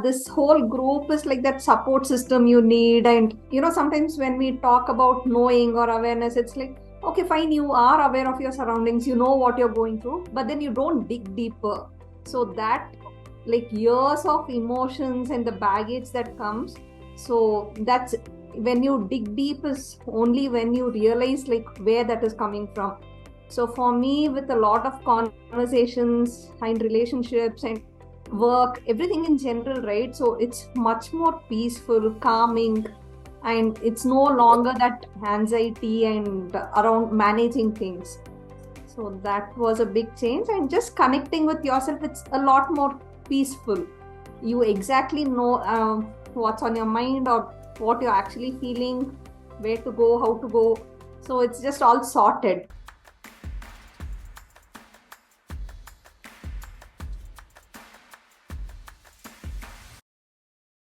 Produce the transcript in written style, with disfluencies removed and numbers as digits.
this whole group is like that support system you need. And sometimes when we talk about knowing or awareness, it's like, okay, fine, you are aware of your surroundings, you know what you're going through, but then you don't dig deeper. So that, like, years of emotions and the baggage that comes, so that's when you dig deep is only when you realize like where that is coming from. So for me, with a lot of conversations and relationships and work, everything in general, right? So it's much more peaceful, calming, and it's no longer that anxiety and around managing things. So that was a big change, and just connecting with yourself, it's a lot more peaceful. You exactly know what's on your mind or what you're actually feeling, where to go, how to go. So it's just all sorted.